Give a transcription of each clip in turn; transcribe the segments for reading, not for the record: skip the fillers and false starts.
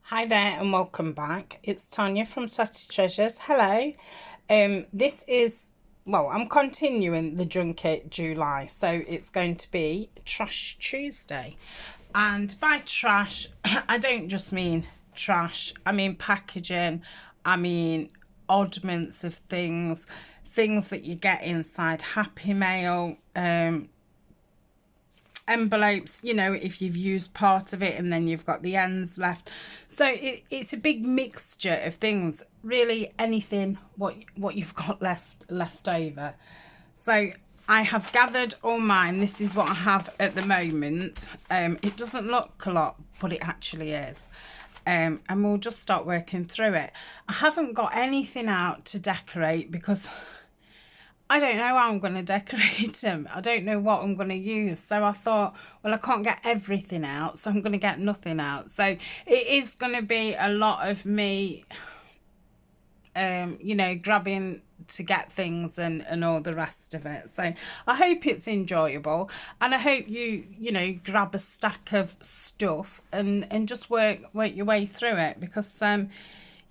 Hi there and welcome back. It's Tania from Tatty Treasures. Hello. This is, well, I'm continuing the Junket July, so it's going to be Trash Tuesday. And by trash, I don't just mean trash, I mean packaging, I mean oddments of things, things that you get inside Happy Mail, envelopes, you know, if you've used part of it and then you've got the ends left. So it's a big mixture of things, really anything what you've got left over. So I have gathered all mine. This is what I have at the moment. It doesn't look a lot, but it actually is. And we'll just start working through it. I haven't got anything out to decorate because I don't know how I'm going to decorate them. I don't know what I'm going to use. So I thought, well, I can't get everything out, so I'm going to get nothing out. So it is going to be a lot of me, you know, grabbing to get things and all the rest of it. So I hope it's enjoyable, and I hope you know, grab a stack of stuff and just work your way through it, because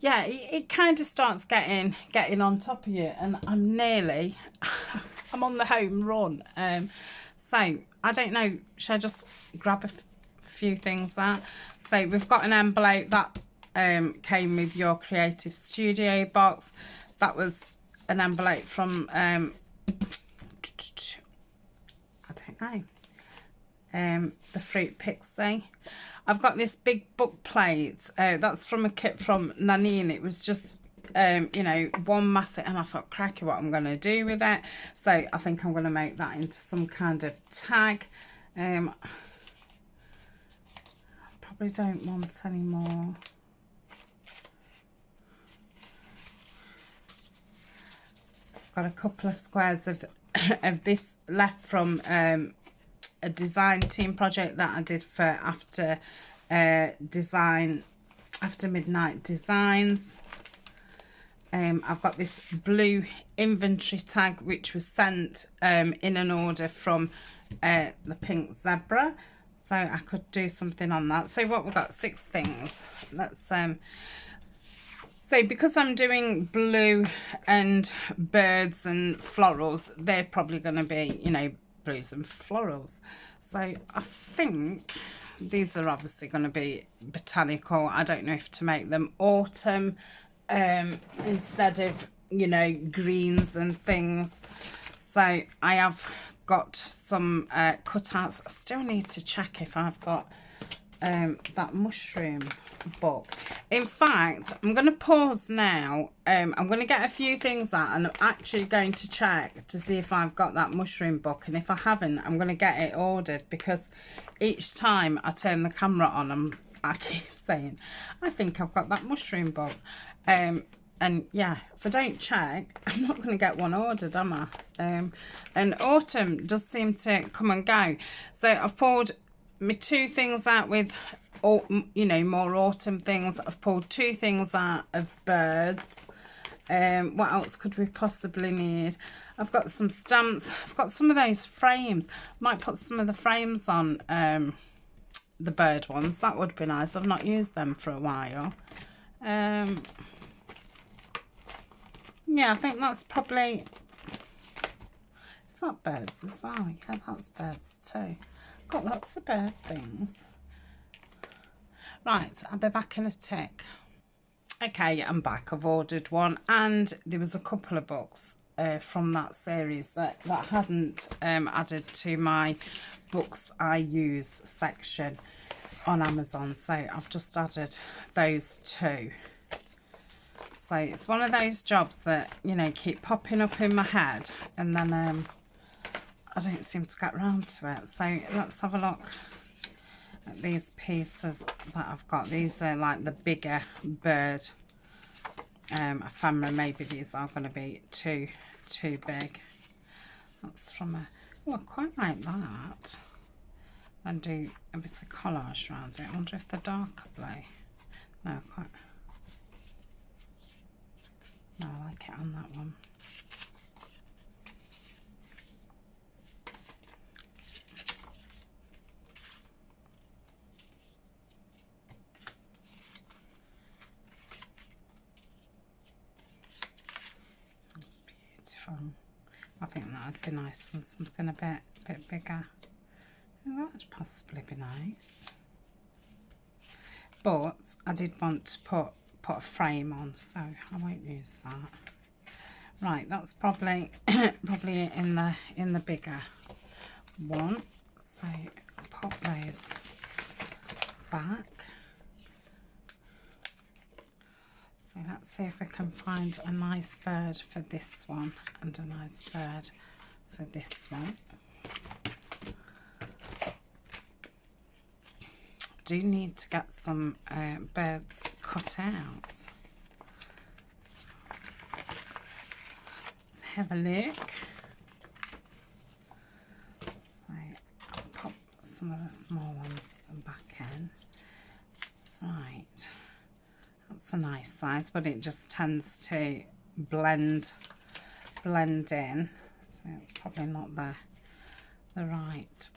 yeah, it kind of starts getting on top of you, and I'm nearly I'm on the home run. So I don't know, should I just grab a few things out? So we've got an envelope that came with your Creative Studio box. That was an envelope from I don't know, the Fruit Pixie. I've got this big book plate. That's from a kit from Nanine. It was just, you know, one massive, and I thought, cracky, what I'm going to do with it. So I think I'm going to make that into some kind of tag. I probably don't want any more. I've got a couple of squares of of this left from a design team project that I did for After Midnight Designs. I've got this blue inventory tag which was sent in an order from the Pink Zebra, so I could do something on that. So what we've got, 6 things. Let's so because I'm doing blue and birds and florals, they're probably going to be, you know, blues and florals. So I think these are obviously going to be botanical. I don't know if to make them autumn instead of, you know, greens and things. So I have got some cutouts. I still need to check if I've got that mushroom book. In fact, I'm going to pause now. I'm going to get a few things out, and I'm actually going to check to see if I've got that mushroom book, and if I haven't, I'm going to get it ordered, because each time I turn the camera on, I keep saying, I think I've got that mushroom book. And yeah, if I don't check, I'm not going to get one ordered, am I? And autumn does seem to come and go. So I've pulled my 2 things out with, or, you know, more autumn things. I've pulled 2 things out of birds. What else could we possibly need? I've got some stamps. I've got some of those frames. Might put some of the frames on the bird ones. That would be nice. I've not used them for a while. Yeah, I think that's probably... Is that birds as well? Yeah, that's birds too. Got lots of bird things. Right, I'll be back in a tick. Okay, I'm back. I've ordered one, and there was a couple of books from that series that I hadn't added to my books I use section on Amazon, so I've just added those 2. So it's one of those jobs that, you know, keep popping up in my head, and then I don't seem to get round to it. So let's have a look at these pieces that I've got. These are like the bigger bird ephemera. Maybe these are going to be too big. That's from a... Oh, I quite like that. And do a bit of collage around it. I wonder if the darker blue... No, quite... No, I like it on that one. I think that would be nice on something a bit bigger. Oh, that would possibly be nice. But I did want to put a frame on, so I won't use that. Right, that's probably probably in the bigger one. So I'll pop those back. So let's see if we can find a nice bird for this one and a nice bird for this one. Do need to get some birds cut out. Let's have a look. So I'll pop some of the small ones back in. Right, that's a nice size, but it just tends to blend in. So it's probably not the right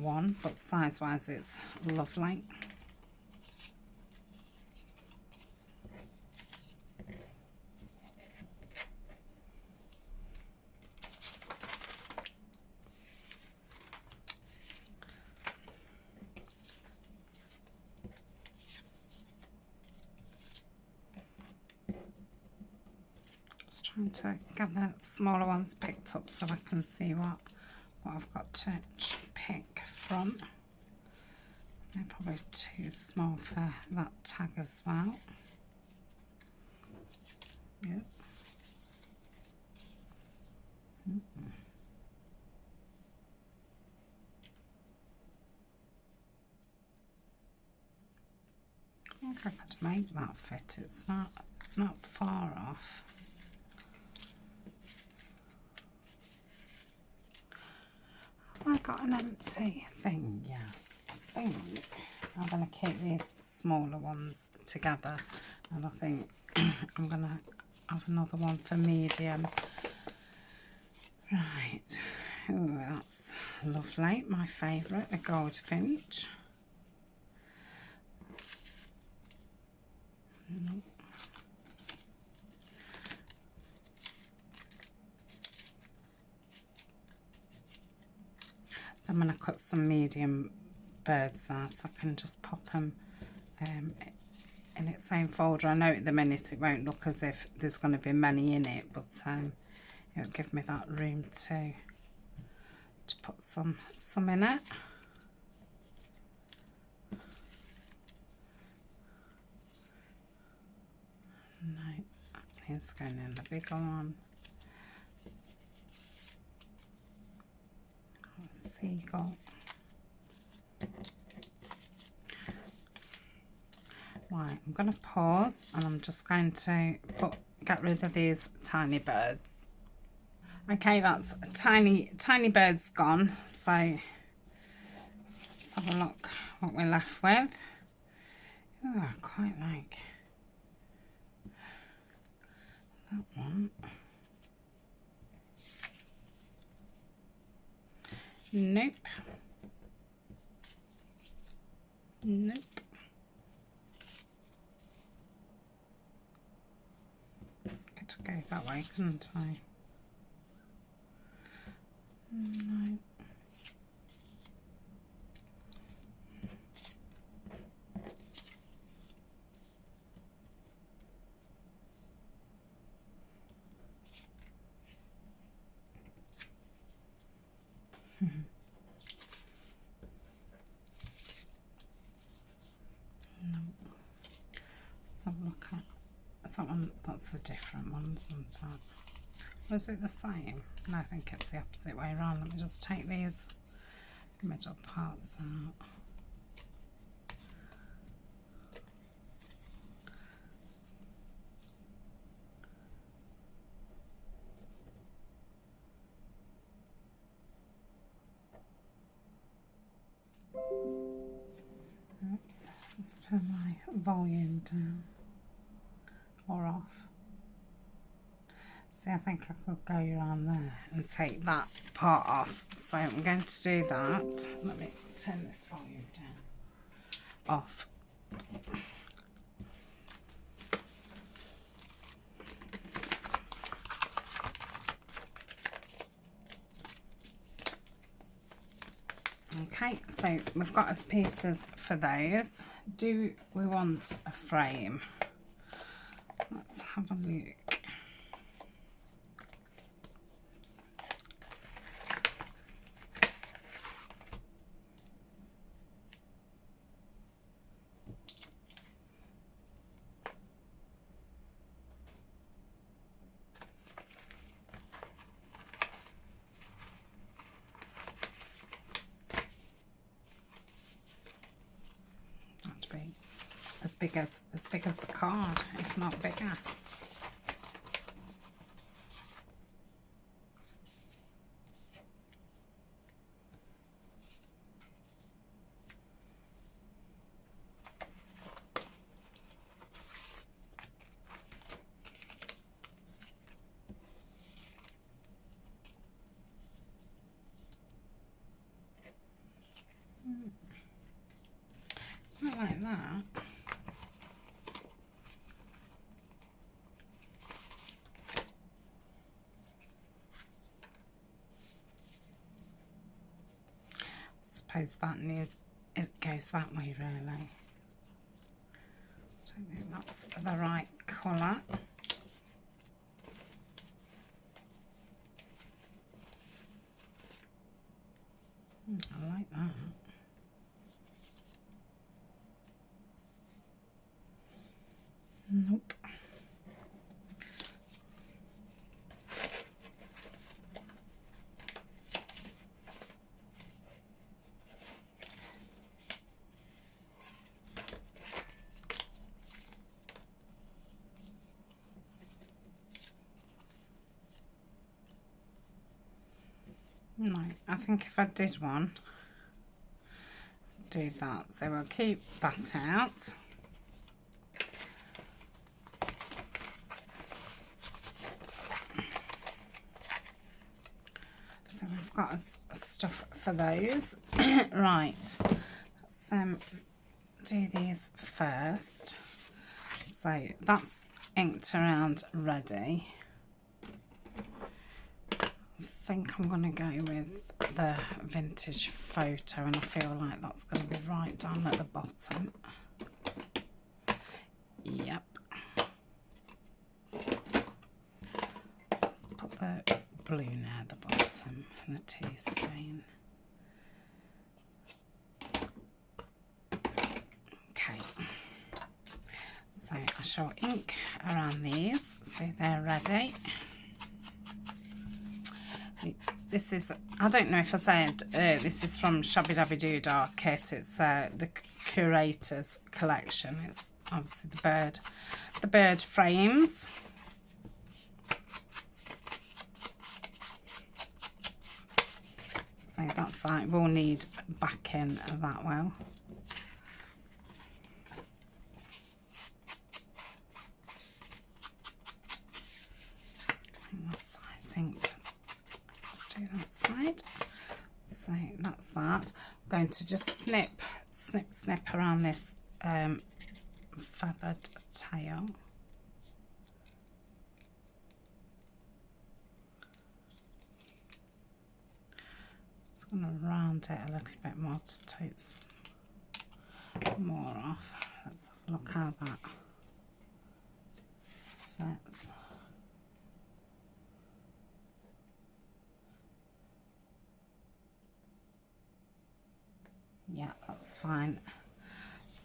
one, but size wise it's lovely. Just trying to get the smaller ones picked up so I can see what I've got to pick from. They're probably too small for that tag as well. Yep. I think I could make that fit. It's not far off. I got an empty thing, yes. I think I'm going to keep these smaller ones together, and I think I'm going to have another one for medium. Right, oh, that's lovely. My favourite, the goldfinch. Nope. I'm going to cut some medium birds out. I can just pop them in its own folder. I know at the minute it won't look as if there's going to be many in it, but it'll give me that room to put some in it. No, it's going in the bigger one. Seagull. Right, I'm going to pause and I'm just going to get rid of these tiny birds. Okay, that's tiny birds gone. So let's have a look what we're left with. Oh, I quite like that one. Nope. Nope. Could go that way, couldn't I? No. Let's have a look at that one. That's the different ones on top. Was it the same? No, I think it's the opposite way around. Let me just take these middle parts out. Oops, let's turn my volume down or off. See, I think I could go around there and take that part off. So I'm going to do that. Let me turn this volume down. Off. So we've got us pieces for those. Do we want a frame? Let's have a look. As big as the card, if not bigger. Not like that. Suppose that needs, it goes that way really. Don't think that's the right colour. I like that. Nope. No, I think if I did one, do that. So we'll keep that out. So we've got stuff for those. Right, let's do these first. So that's inked around ready. I think I'm going to go with the vintage photo, and I feel like that's going to be right down at the bottom. Yep. Let's put the blue near the bottom and the tea stain. Okay. So I shall ink around these so they're ready. This is, I don't know if I said, this is from Shabby Dabby Doodah kit. It's the Curator's collection. It's obviously the bird frames. So that's like, we'll need backing of that well. And that side's inked. That side. So that's that. I'm going to just snip around this feathered tail. Just going to round it a little bit more to take some more off. Let's have a look how that fits. Yeah, that's fine.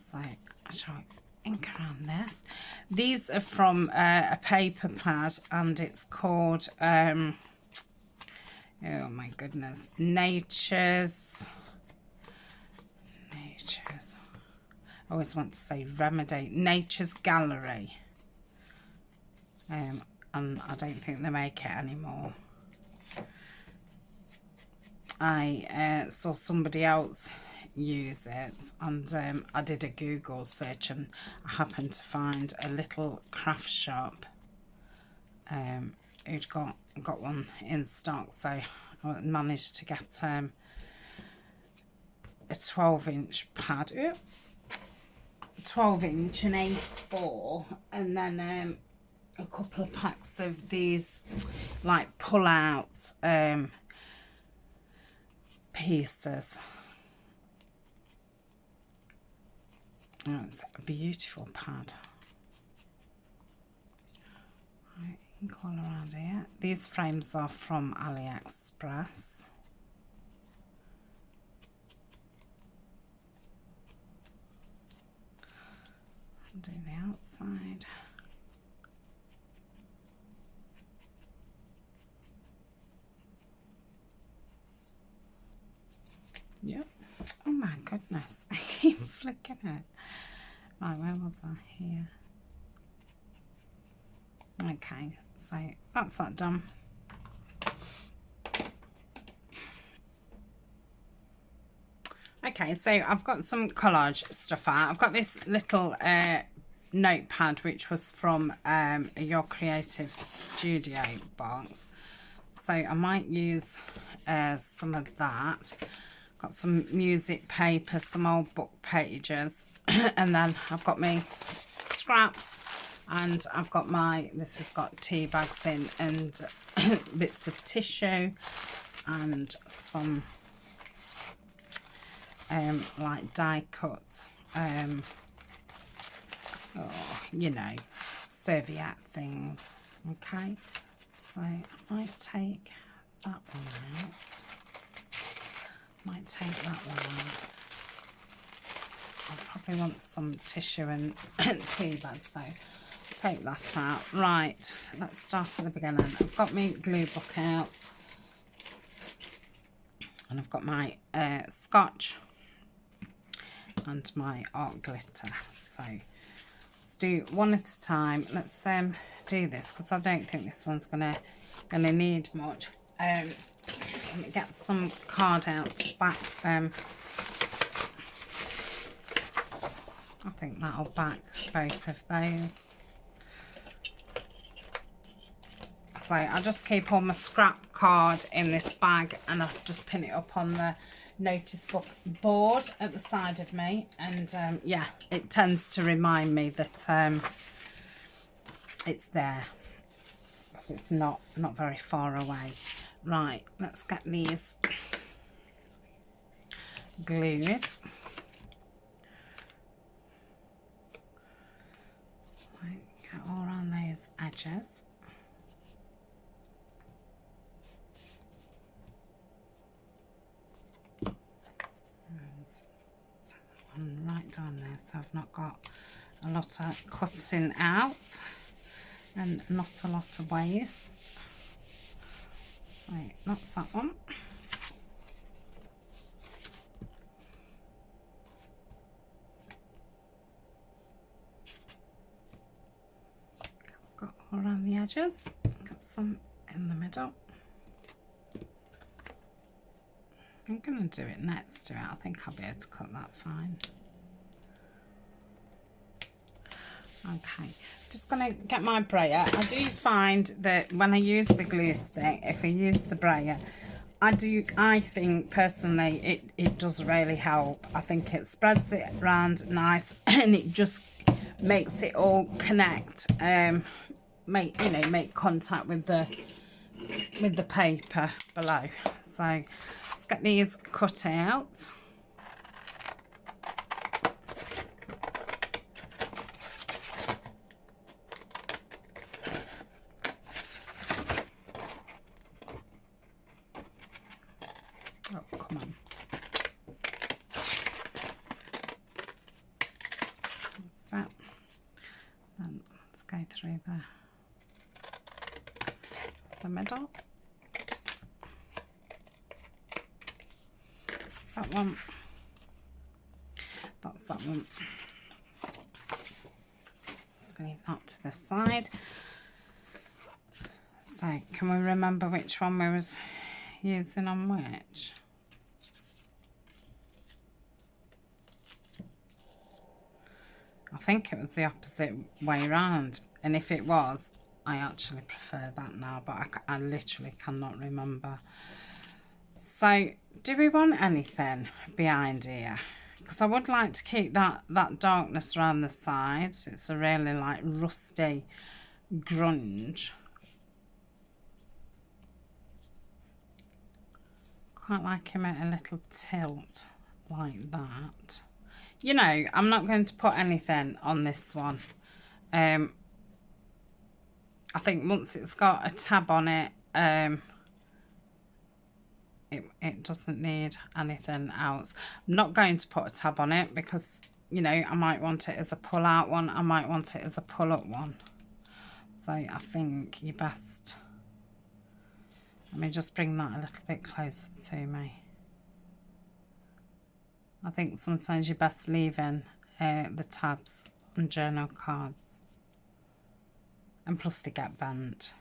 So I shall ink around this. These are from a paper pad, and it's called oh my goodness, Nature's I always want to say Remedy, Nature's Gallery. And I don't think they make it anymore. I saw somebody else use it, and I did a Google search, and I happened to find a little craft shop who'd got one in stock, so I managed to get a 12-inch pad, 12-inch and A4, and then a couple of packs of these like pull-out pieces. Oh, it's a beautiful pad. Right, you can go all around here. These frames are from AliExpress. I'll do the outside. Yep. Oh my goodness, I keep flicking it. Right, where was I? Here. Okay, so that's that done. Okay, so I've got some collage stuff out. I've got this little notepad which was from Your Creative Studio box. So I might use some of that. Got some music paper, some old book pages, and then I've got my scraps, and I've got my, this has got tea bags in and bits of tissue and some like die cut, you know, serviette things. Okay, so I might take that one out. Might take that one out. I'll probably want some tissue and tea bags, so take that out. Right, let's start at the beginning. I've got my glue book out, and I've got my scotch and my art glitter. So let's do one at a time. Let's do this, because I don't think this one's gonna need much. Let me get some card out back them. I think that'll back both of those. So I'll just keep all my scrap card in this bag, and I'll just pin it up on the notice board at the side of me, and yeah, it tends to remind me that it's there, because it's not very far away. Right, let's get these glued. Right, get all around those edges. And right down there, so I've not got a lot of cutting out and not a lot of waste. So that's that one. Got all around the edges, got some in the middle. I'm going to do it next to it. I think I'll be able to cut that fine. Okay, just going to get my brayer. I do find that when I use the glue stick, if I use the brayer, I think personally it does really help. I think it spreads it around nice and it just makes it all connect, make contact with the paper below. So let's get these cut out. Oh, come on. That's that. And let's go through the middle. That's that one. That's that one. Let's leave that to the side. So, can we remember which one we was using on which? I think it was the opposite way around, and if it was, I actually prefer that now, but I literally cannot remember. So, do we want anything behind here? Because I would like to keep that darkness around the side. It's a really like rusty grunge. Quite like him at a little tilt like that. you know, I'm not going to put anything on this one. I think once it's got a tab on it, it doesn't need anything else. I'm not going to put a tab on it because, you know, I might want it as a pull out one. I might want it as a pull up one. So I think you best, let me just bring that a little bit closer to me. I think sometimes you're best leaving the tabs on journal cards. And plus they get bent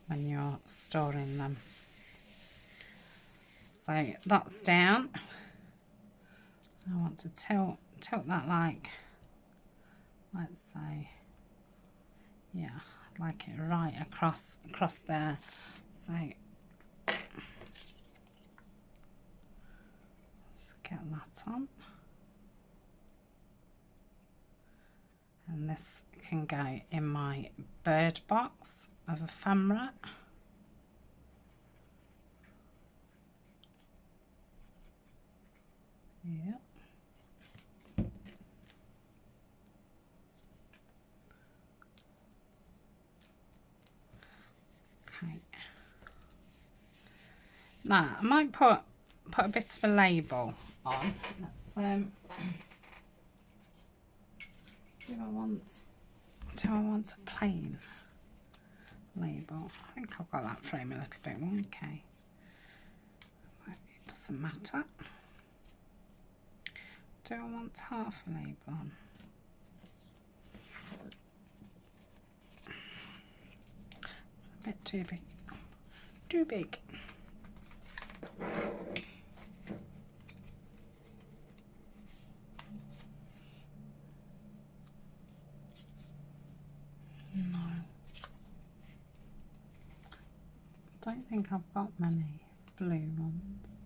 when you're storing them. So that's down. I want to tilt that like, let's say, yeah, I'd like it right across there. So let's get that on. And this can go in my bird box of ephemera. Yeah. Okay. Now I might put a bit of a label on. Let's do I want a plain label? I think I've got that frame a little bit wonky. It doesn't matter. Do I want half a label on? It's a bit too big. Too big. No. Don't think I've got many blue ones.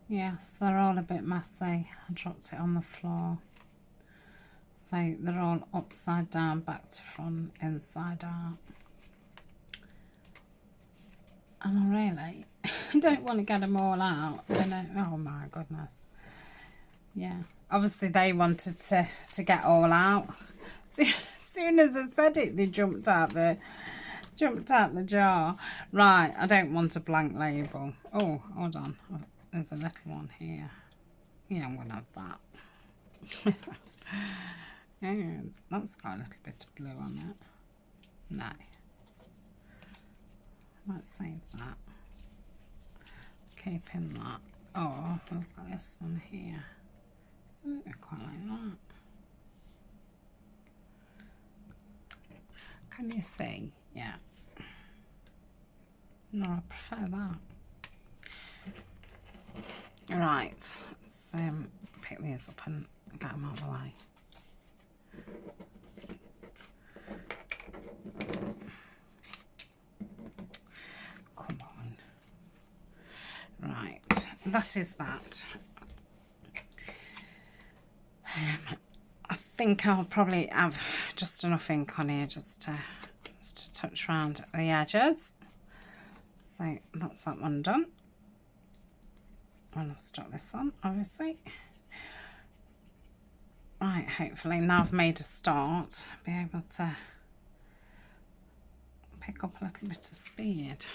Yes, they're all a bit messy. I dropped it on the floor. So they're all upside down, back to front, inside out. And I really don't want to get them all out. Oh my goodness. Yeah, obviously they wanted to get all out. So, as soon as I said it, they jumped out the jar. Right, I don't want a blank label. Oh, hold on. There's a little one here. Yeah, I'm going to have that. Yeah, that's got a little bit of blue on it. No. Let's save that. Keeping that. Oh, we've got this one here. Ooh, I quite like that. Can you see? Yeah. No, I prefer that. Right, let's pick these up and get them out of the way. Come on. Right, that is that. I think I'll probably have just enough ink on here just to touch around the edges. So that's that one done. And I'll stuck this on, obviously. Right, hopefully now I've made a start, I'll be able to pick up a little bit of speed.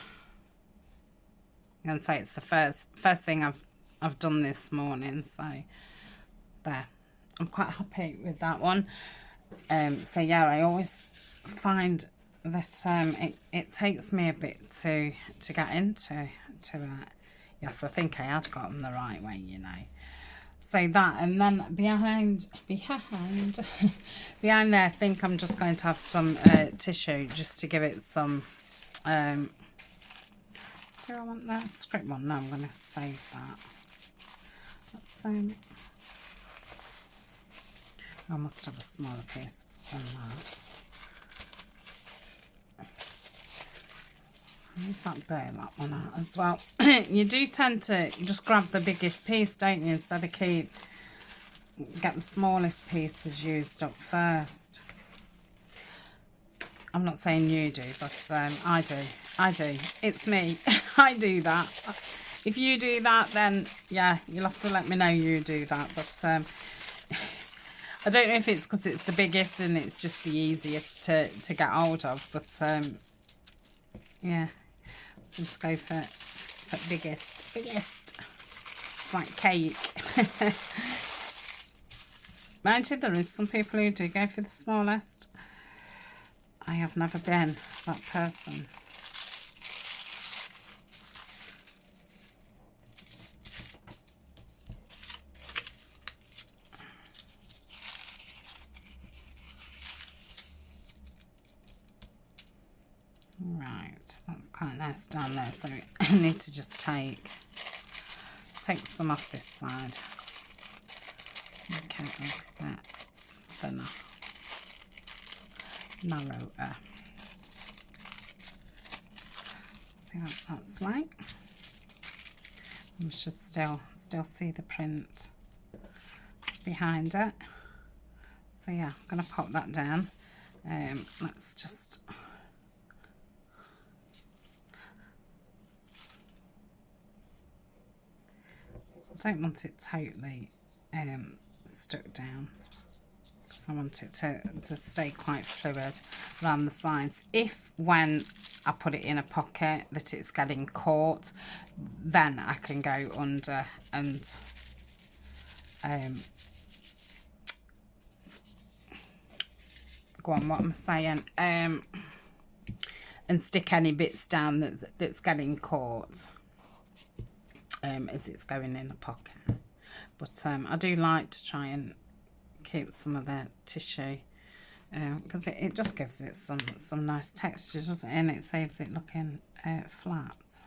I'm going to say it's the first thing I've done this morning, so there. I'm quite happy with that one. So yeah, I always find that it takes me a bit to get into it. Yes, I think I had got them the right way, you know. So that, and then behind there, I think I'm just going to have some tissue just to give it some. Do I want that script one? No, I'm going to save that. Let's I must have a smaller piece than that. Leave that burn that one out as well. You do tend to just grab the biggest piece, don't you, instead of get the smallest pieces used up first. I'm not saying you do, but I do. It's me. I do that. If you do that, then yeah, you'll have to let me know you do that. But I don't know if it's because it's the biggest and it's just the easiest to get hold of. But yeah, let's just go for biggest. It's like cake. Mind you, there is some people who do go for the smallest. I have never been that person. Right, that's quite nice down there, so I need to just take some off this side. Okay, a bit thinner, narrower. See what that's like. You should still see the print behind it. So yeah, I'm gonna pop that down. Let's just I don't want it totally stuck down, because I want it to stay quite fluid around the sides. If when I put it in a pocket that it's getting caught, then I can go under and go on, what am I saying? And stick any bits down that's getting caught as it's going in a pocket. But I do like to try and keep some of the tissue because it just gives it some nice texture, doesn't it? And it saves it looking flat.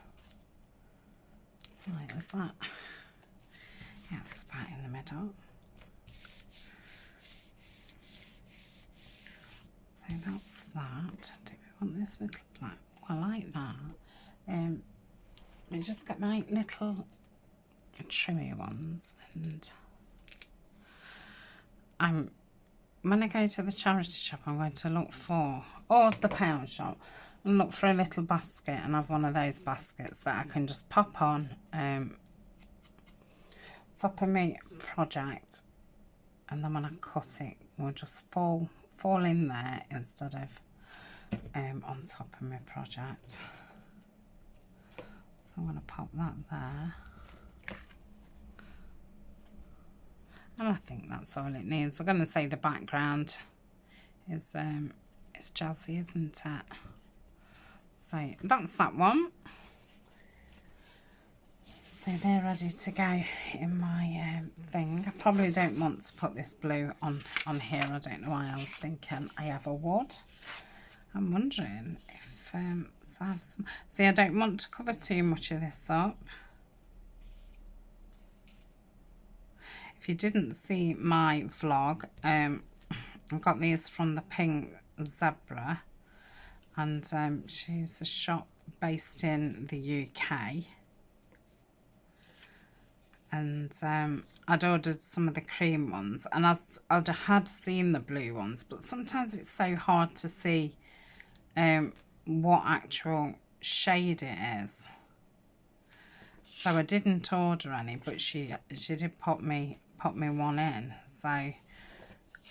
Right, is that? Yeah, it's about in the middle. So that's that. Do we want this little black? Well, I like that. I just get my little trimmy ones, and when I go to the charity shop, I'm going to look for, or the pound shop, and look for a little basket and have one of those baskets that I can just pop on top of my project, and then when I cut it, will just fall in there instead of on top of my project. So I'm going to pop that there. And I think that's all it needs. I'm going to say the background is jazzy, isn't it? So that's that one. So they're ready to go in my thing. I probably don't want to put this blue on here. I don't know why I was thinking I ever would. I'm wondering if to have some. See, I don't want to cover too much of this up. If you didn't see my vlog, I got these from the Pink Zebra, and she's a shop based in the UK. And I'd ordered some of the cream ones, and I'd had seen the blue ones, but sometimes it's so hard to see what actual shade it is. So I didn't order any, but she did pop me one in, so I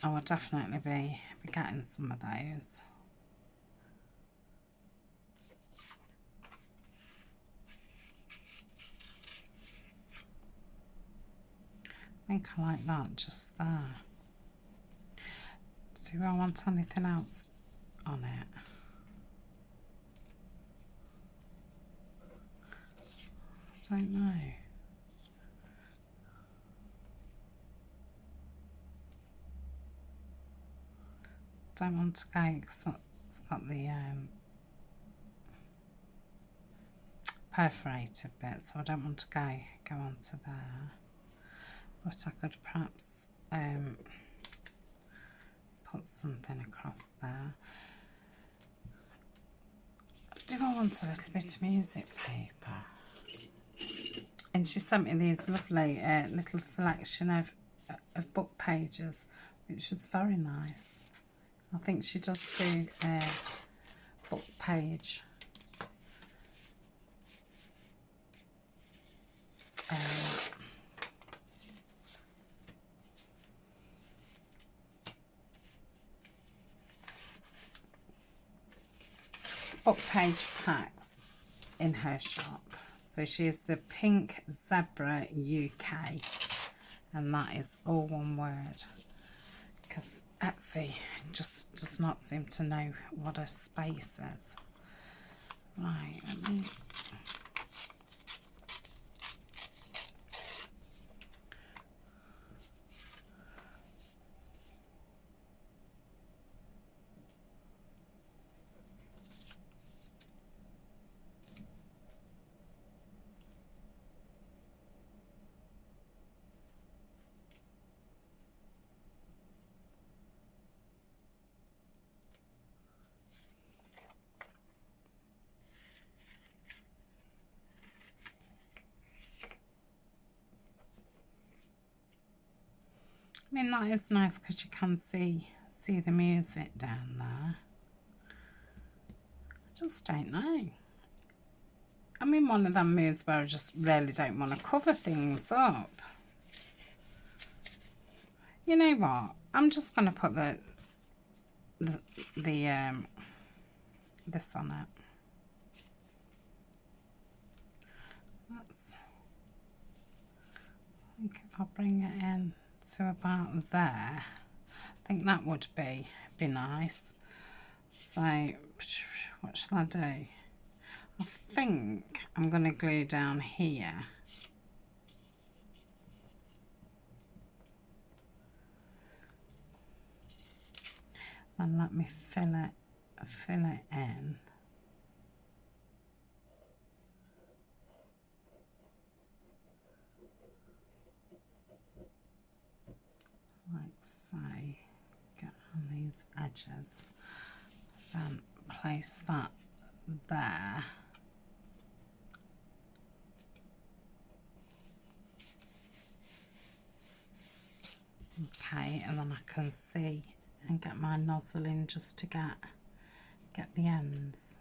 will definitely be getting some of those. I think I like that just there. Do I want anything else on it? I don't know. Don't want to go because it's got the perforated bit, so I don't want to go onto there. But I could perhaps put something across there. Do I want a little bit of music paper? And she sent me these lovely little selection of book pages, which was very nice. I think she does do book page. Book page packs in her shop. So she is the Pink Zebra UK, and that is all one word, because Etsy just does not seem to know what a space is. Right, let me... I mean, that is nice because you can see the music down there. I just don't know. I'm in one of them moods where I just really don't want to cover things up. You know what? I'm just going to put this on it. I think if I bring it in to about there, I think that would be nice. So what shall I do? I think I'm going to glue down here. And let me fill it in. Like so. Get on these edges. Then place that there. Okay, and then I can see and get my nozzle in just to get the ends.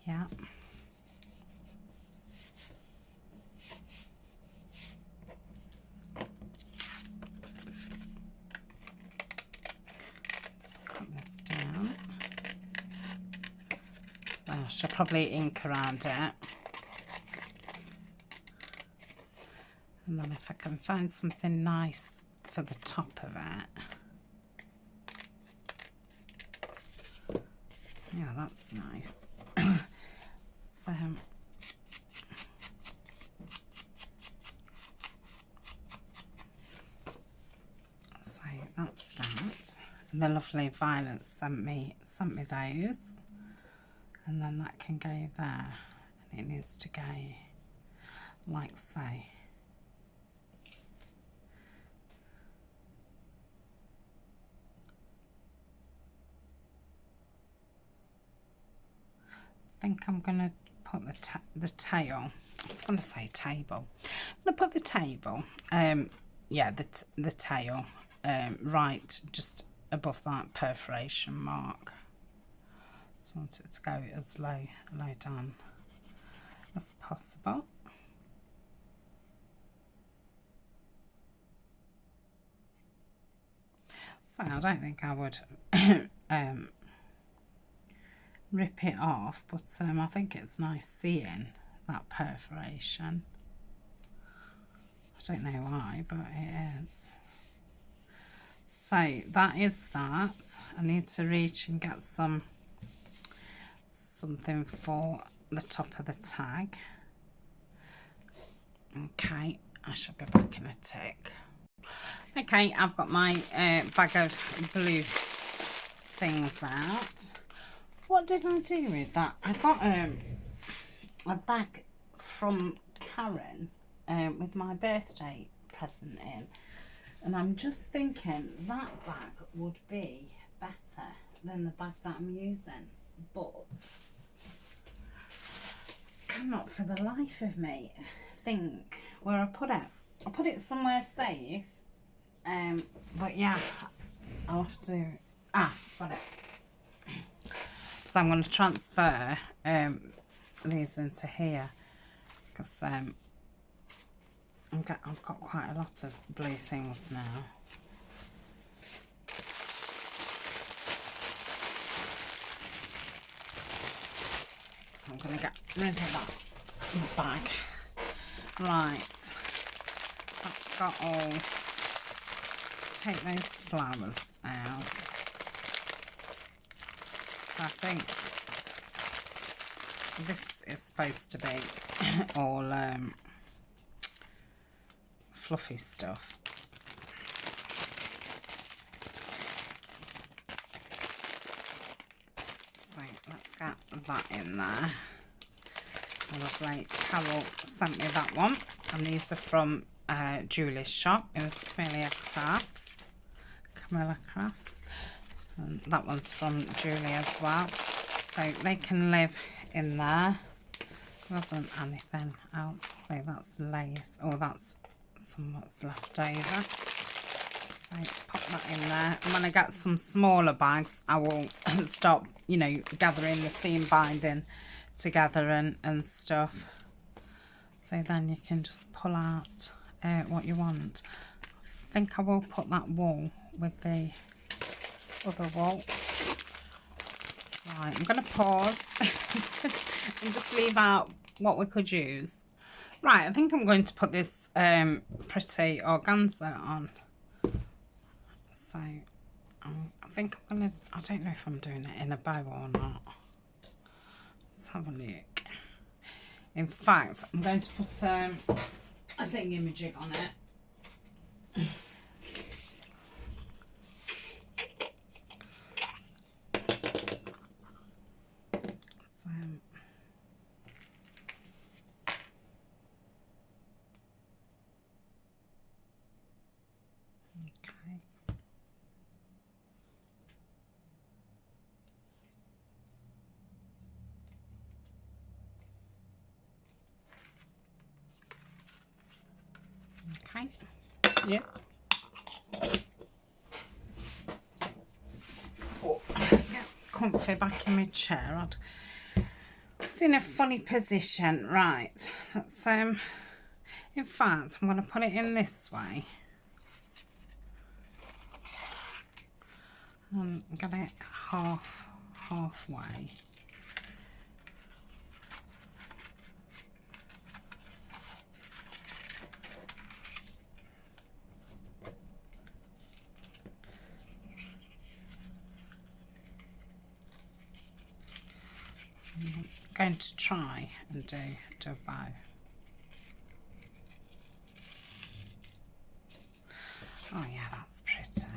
Yeah. Just cut this down. I should probably ink around it. And then if I can find something nice for the top of it. Yeah, that's nice. So that's that. And the lovely Violet sent me those. And then that can go there. And it needs to go like so. I think I'm going to put the tail. I was going to say table. I'm going to put the table, yeah, the tail, right just above that perforation mark. So I want it to go as low down as possible. So I don't think I would rip it off, but I think it's nice seeing that perforation. I don't know why, but it is. So that is that. I need to reach and get something for the top of the tag. Okay, I should be back in a tick. Okay, I've got my bag of blue things out. What did I do with that? I got a bag from Karen with my birthday present in, and I'm just thinking that bag would be better than the bag that I'm using, but I cannot for the life of me think where I put it. I put it somewhere safe, But yeah, I'll have to, got it. So I'm going to transfer these into here, because I've got quite a lot of blue things now. So I'm going to get rid of that in the bag. Right, that's got all, take those flowers out. So I think this is supposed to be all fluffy stuff. So let's get that in there. Lovely. Carol sent me that one, and these are from Julie's shop. It was Camilla Crafts, and that one's from Julie as well. So they can live in there. There wasn't anything else. So that's lace. Oh, that's what's left over. So pop that in there. And when I get some smaller bags, I will start, you know, gathering the seam binding together and stuff. So then you can just pull out what you want. I think I will put that wool with the other wool. Right, I'm going to pause and just leave out what we could use. Right, I think I'm going to put this pretty organza on. So I think I'm going to, I don't know if I'm doing it in a bow or not. Let's have a look. In fact, I'm going to put a thingamajig on it. So, okay. Okay. Yeah. Oh, get comfy back in my chair. It's in a funny position. Right. Let's in fact, I'm going to put it in this way. And get it halfway. I'm going to try and do a bow. Oh yeah, that's pretty.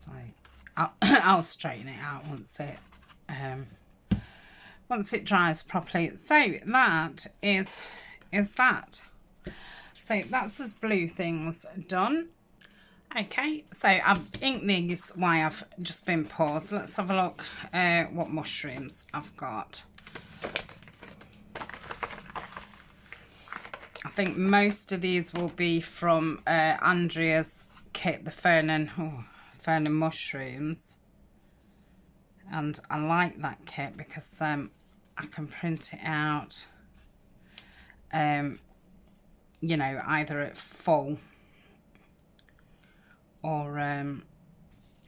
So I'll straighten it out once it dries properly. So that is that. So that's as blue things done. Okay, so I've inked these while I've just been paused. Let's have a look what mushrooms I've got. I think most of these will be from Andrea's kit, the fern and mushrooms. And I like that kit because I can print it out, you know, either at full or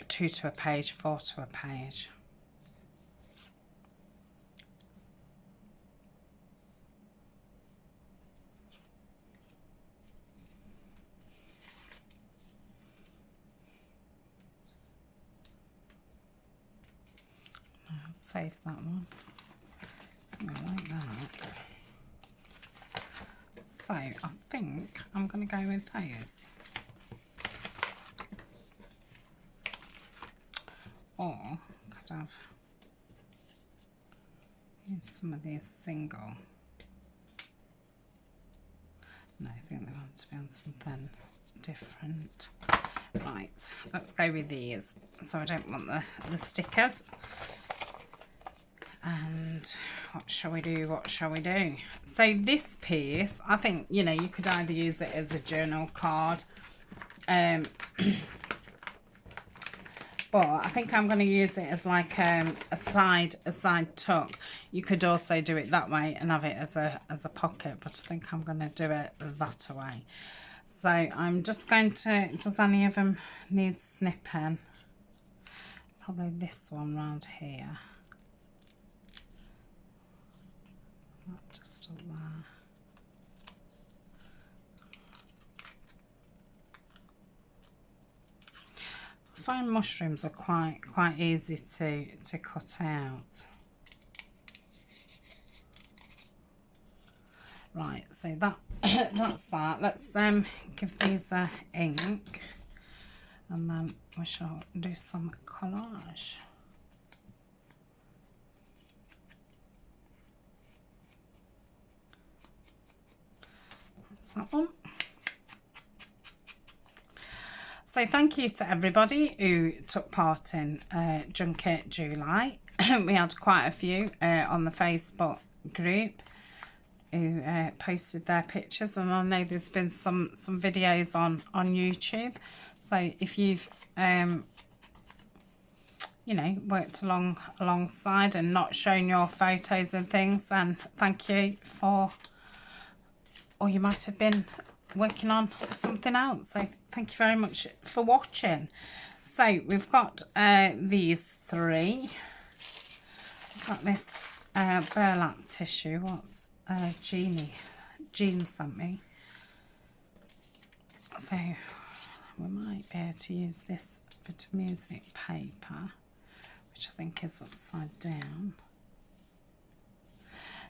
2 to a page, 4 to a page. I'll save that one. I like that. So I think I'm going to go with those. Or could have used some of these single. No, I think they want to be on something different. Right, let's go with these. So I don't want the stickers. And what shall we do? What shall we do? So this piece, I think, you know, you could either use it as a journal card. But I think I'm going to use it as like a side tuck. You could also do it that way and have it as a pocket, but I think I'm going to do it that way. So I'm just going to, does any of them need snipping? Probably this one round here. Just up there. I find mushrooms are quite easy to cut out. Right, so that's that. Let's give these a ink, and then we shall do some collage. That's that one. So thank you to everybody who took part in Junket July. We had quite a few on the Facebook group who posted their pictures, and I know there's been some videos on YouTube. So if you've you know, worked alongside and not shown your photos and things, then thank you for, or you might have been working on something else. So thank you very much for watching. So we've got these three. I've got this burlap tissue. What's Jean sent me. So we might be able to use this bit of music paper, which I think is upside down.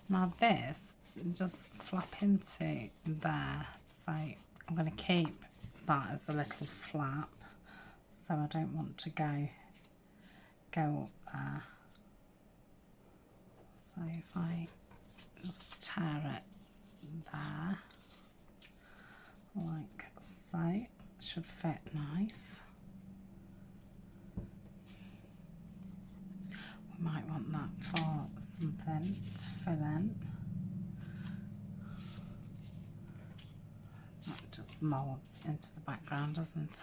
Now this just flap into there, so I'm going to keep that as a little flap, so I don't want to go up there. So if I just tear it there like so, it should fit nice. We might want that for something to fill in. That just moulds into the background, doesn't it?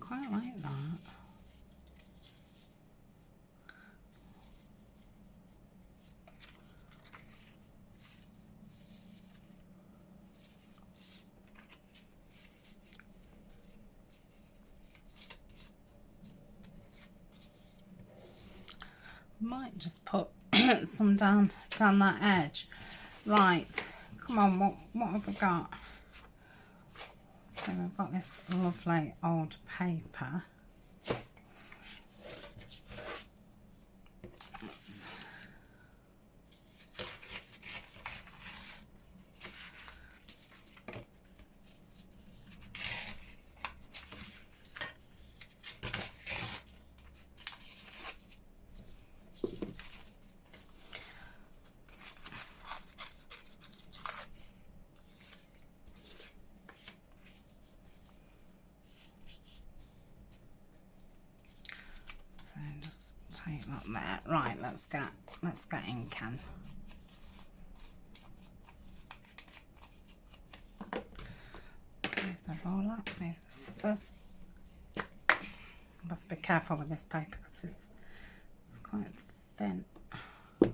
Quite like that. Might just put some down that edge. Right, come on, what have we got? So we've got this lovely old paper. Take that there. Right, let's get ink in. Move the roller, move the scissors. Must be careful with this paper because it's quite thin. I'll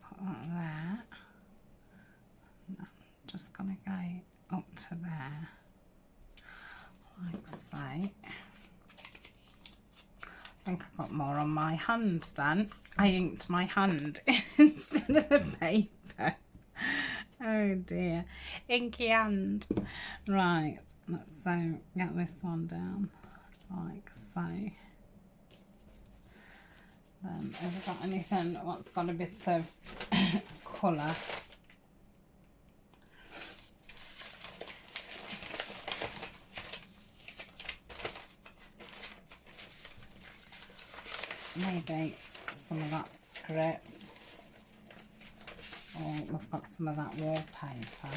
put that there. Just gonna go up to there, like so. I think I got more on my hand then. I inked my hand instead of the paper. Oh dear, inky hand. Right, let's get this one down, like so. Then have we got anything what's got a bit of colour? maybe some of that script. Or we've got some of that wallpaper.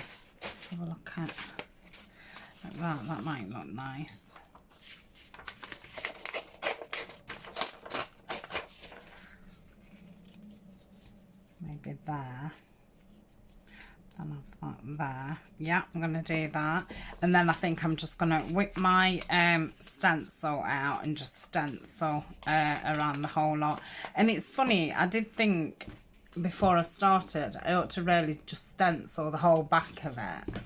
Let's have a look at that. That might look nice. Maybe there. Then I've got there. Yeah, I'm going to do that. And then I think I'm just going to whip my stencil out and just stencil around the whole lot. And it's funny, I did think before I started I ought to really just stencil the whole back of it.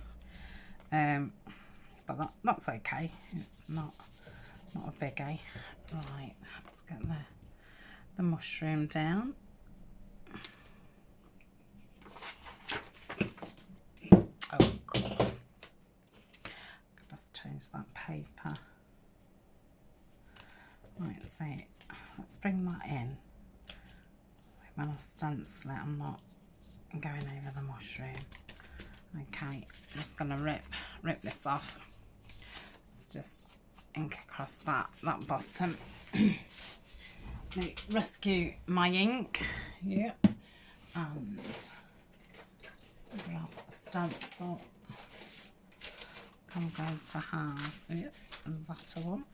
But that's okay. It's not a biggie. Right, let's get the mushroom down. Oh, cool. Let's change that paper. Right, so let's bring that in. So when I stencil it, I'm not going over the mushroom. Okay, I'm just going to rip this off. Let's just ink across that bottom. Rescue my ink. Yeah. And grab a stencil. I'm going to have that one.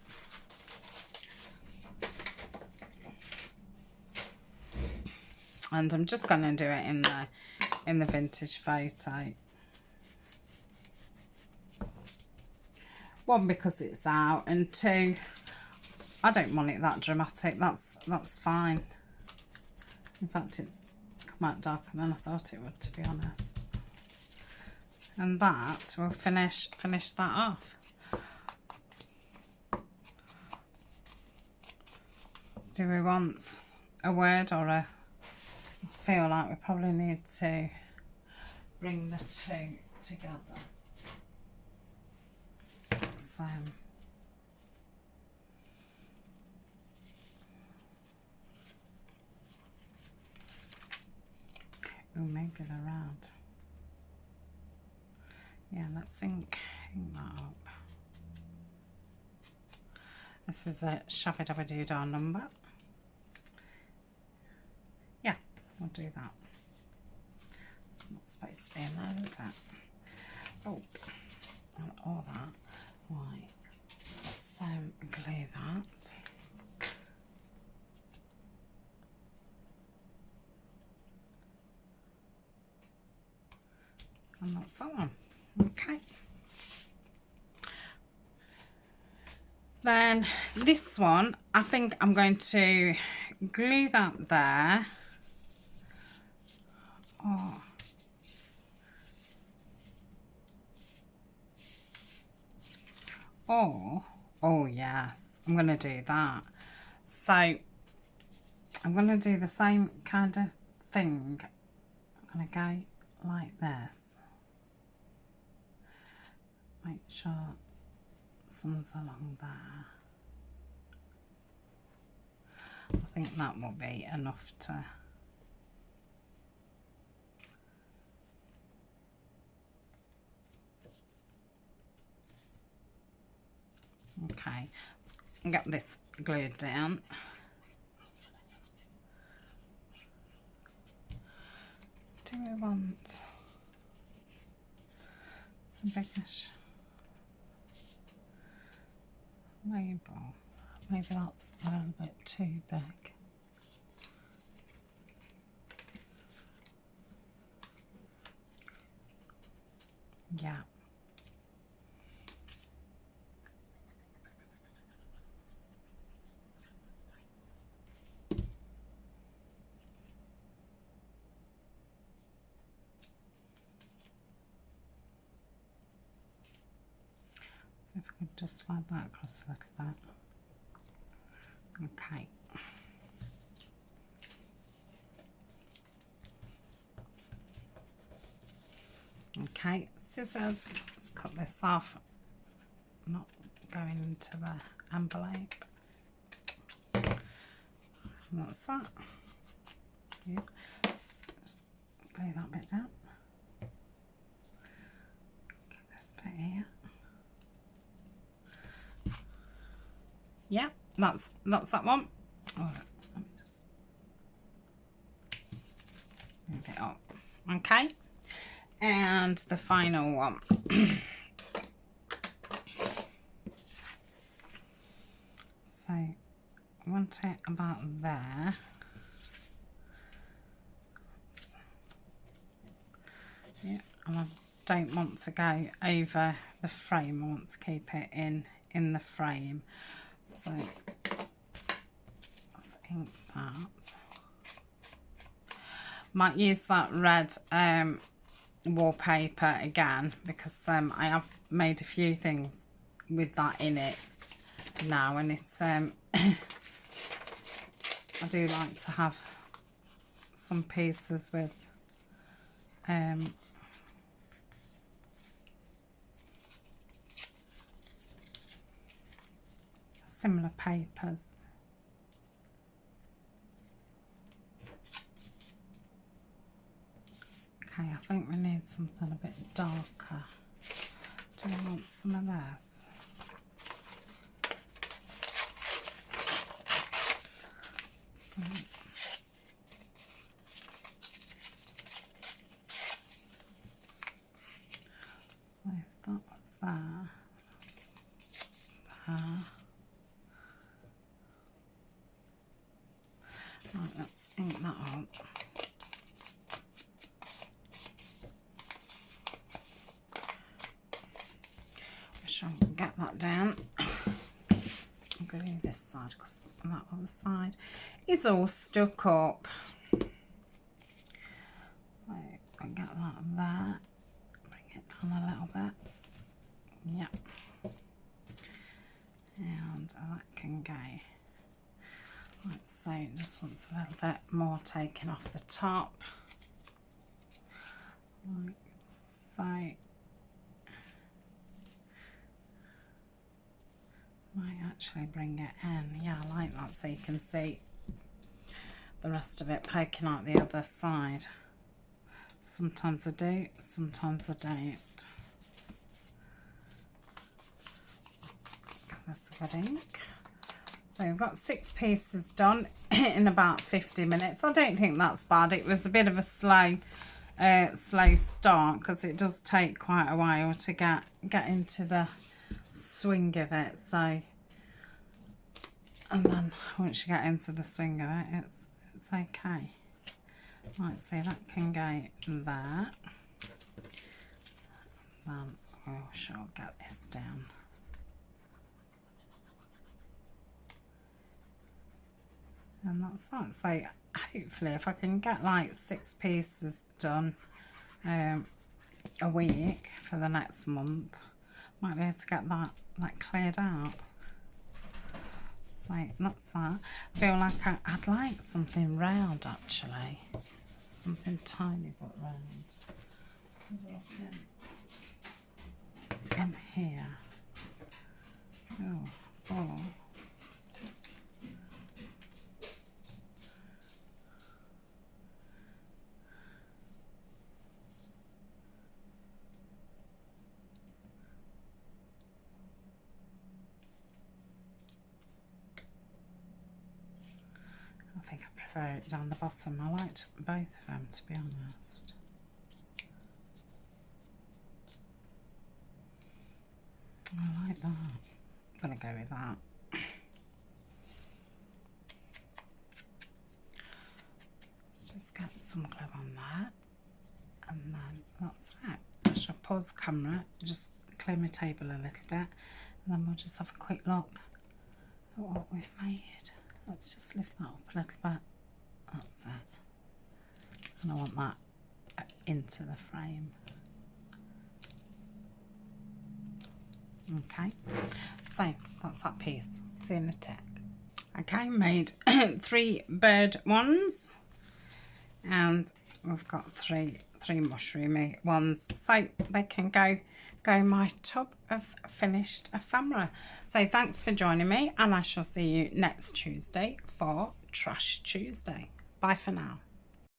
And I'm just going to do it in the vintage photo. One, because it's out, and two, I don't want it that dramatic. That's fine. In fact, it's come out darker than I thought it would, to be honest. And that will finish that off. Do we want a word or a... I feel like we probably need to bring the two together. So oh, maybe they're round. Yeah, let's ink that up. This is a Shabby Dabby Doo Dah number. Yeah, we'll do that. It's not supposed to be in there, is it? Oh, and all that. Right, let's glue that. And that's that one. Okay. Then this one, I think I'm going to glue that there. Oh. Oh yes, I'm going to do that. So I'm going to do the same kind of thing. I'm going to go like this. Make sure someone's along there. I think that will be enough to... Okay, get this glued down. Do we want a biggish label? Maybe that's a little bit too big. Yeah. If we could just slide that across a little bit. Okay. Okay, scissors. Let's cut this off. Not going into the envelope. And that's that. Yeah. Just glue that bit down. Get this bit here. Yeah, that's that one. Oh, let me just move it up. Okay, and the final one. So I want it about there. Yeah, and I don't want to go over the frame. I want to keep it in the frame. So let's ink that. Might use that red wallpaper again, because I have made a few things with that in it now, and it's I do like to have some pieces with similar papers. Okay, I think we need something a bit darker. Do I want some of this? So if that was there, that's there. Right, let's ink that up. I can get that down. I'm going to do this side because that other side is all stuck up. So I get that there. Bring it down a little bit. Yep. And that can go like so. This one's a little bit more taken off the top. Like so. Might actually bring it in. Yeah, I like that, so you can see the rest of it poking out the other side. Sometimes I do, sometimes I don't. That's a good ink. So we've got 6 pieces done in about 50 minutes. I don't think that's bad. It was a bit of a slow start, because it does take quite a while to get into the swing of it. So, and then once you get into the swing of it, it's okay. Right, so that can go there. Then we shall get this down. And that's that. So hopefully if I can get like 6 pieces done a week for the next month, might be able to get that cleared out. So that's that. I feel like I'd like something round actually. Something tiny but round. So in here. Oh. I think I prefer it down the bottom. I liked both of them, to be honest. I like that. I'm going to go with that. Let's just get some glue on there. And then that's it. I shall pause the camera, just clear my table a little bit, and then we'll just have a quick look at what we've made. Let's just lift that up a little bit. That's it. And I want that into the frame. Okay, so that's that piece. See you in a tick. Okay, made 3 bird ones, and we've got three mushroomy ones, so they can go in my tub of finished ephemera. So thanks for joining me, and I shall see you next Tuesday for Trash Tuesday. Bye for now.